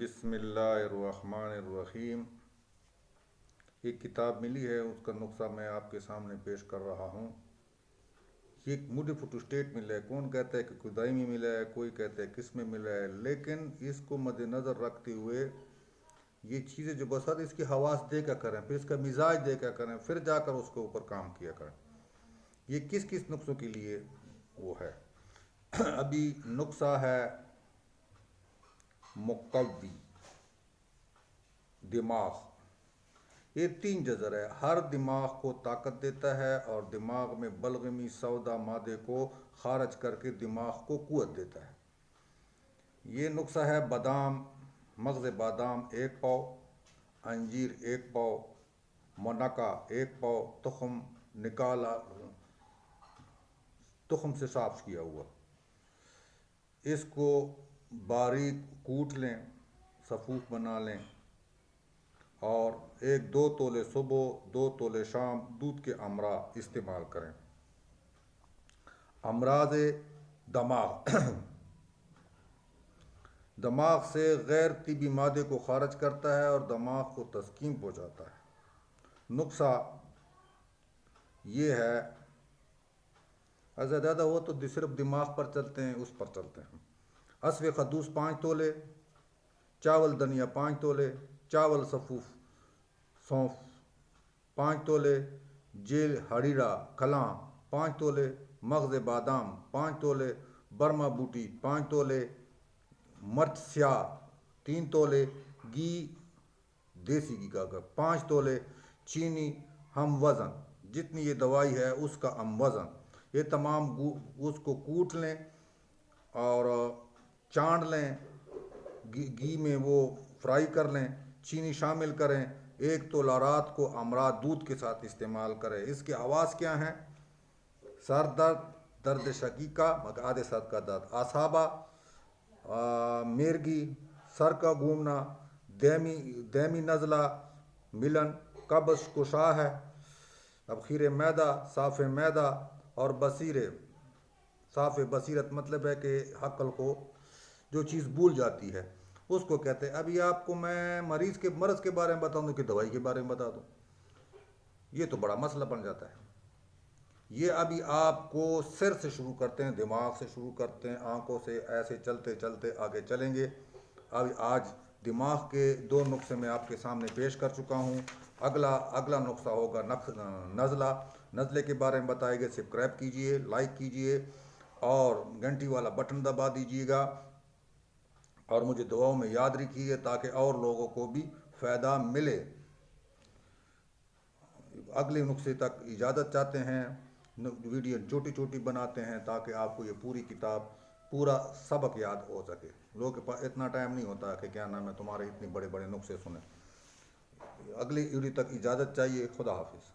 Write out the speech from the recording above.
بسم اللہ الرحمن الرحیم۔ ایک کتاب ملی ہے، اس کا نسخہ میں آپ کے سامنے پیش کر رہا ہوں۔ یہ ایک مڈی فوٹو اسٹیٹ ملا ہے، کون کہتا ہے کہ کوئی دائمی ملا ہے، کوئی کہتا ہے کس میں ملا ہے، لیکن اس کو مد نظر رکھتے ہوئے یہ چیزیں جو بسات اس کی حواس دے کر کریں، پھر اس کا مزاج دے کر کریں، پھر جا کر اس کے اوپر کام کیا کریں۔ یہ کس کس نقصوں کے لیے وہ ہے؟ ابھی نقصہ ہے مقوی دماغ، یہ 3 جذر ہے، ہر دماغ کو طاقت دیتا ہے اور دماغ میں بلغمی سودا مادے کو خارج کر کے دماغ کو قوت دیتا ہے۔ یہ نقصہ ہے بادام، مغز بادام 1 پاؤ، انجیر 1 پاؤ، منکا 1 پاؤ، تخم نکالا، تخم سے صاف کیا ہوا، اس کو باریک کوٹ لیں، صفوف بنا لیں، اور 1-2 تولے صبح 2 تولے شام دودھ کے امرا استعمال کریں۔ امراض دماغ دماغ سے غیر طبی مادے کو خارج کرتا ہے اور دماغ کو تسکین پہنچاتا ہے۔ نقصہ یہ ہے، اگر زیادہ ہو تو صرف دماغ پر چلتے ہیں، اس پر چلتے ہیں۔ اسو خدوس 5 تولے، چاول دھنیا 5 تولے، چاول صفوف سونف 5 تولے، جیل ہریرا کھلاں 5 تولے، مغز بادام 5 تولے، برما بوٹی 5 تولے، مرچ سیاہ 3 تولے، گھی دیسی گھی کا 5 تولے، چینی ہم وزن، جتنی یہ دوائی ہے اس کا ہم وزن، یہ تمام اس کو کوٹ لیں اور چانڈ لیں، گھی میں وہ فرائی کر لیں، چینی شامل کریں، 1 تولہ رات کو امراض دودھ کے ساتھ استعمال کریں۔ اس کے خواص کیا ہیں؟ سر درد، درد شقیقہ آدھے سر کا درد، اعصابہ، میرگی، سر کا گھومنا، دہمی نزلہ، ملن، قبض کشا ہے، اب خیر معدہ، صاف معدہ اور بصیرے۔ صاف بصیرت مطلب ہے کہ عقل کو جو چیز بھول جاتی ہے اس کو کہتے ہیں۔ ابھی آپ کو میں مریض کے مرض کے بارے میں بتاؤں کہ دوائی کے بارے میں بتا دوں، یہ تو بڑا مسئلہ بن جاتا ہے۔ یہ ابھی آپ کو سر سے شروع کرتے ہیں، دماغ سے شروع کرتے ہیں، آنکھوں سے ایسے چلتے چلتے آگے چلیں گے۔ اب آج دماغ کے 2 نقصے میں آپ کے سامنے پیش کر چکا ہوں۔ اگلا نقصہ ہوگا نزلہ۔ نزلے کے بارے میں بتائے گے، سبسکرائب کیجئے، لائک کیجئے اور گھنٹی والا بٹن دبا دیجئے گا، اور مجھے دعاؤں میں یاد رکھیے تاکہ اور لوگوں کو بھی فائدہ ملے۔ اگلے نقصے تک اجازت چاہتے ہیں، ویڈیو چھوٹی چھوٹی بناتے ہیں تاکہ آپ کو یہ پوری کتاب پورا سبق یاد ہو سکے۔ لوگوں کے پاس اتنا ٹائم نہیں ہوتا کہ کیا نام ہے تمہارے اتنے بڑے بڑے نقصے سنیں۔ اگلی ویڈیو تک اجازت چاہیے۔ خدا حافظ۔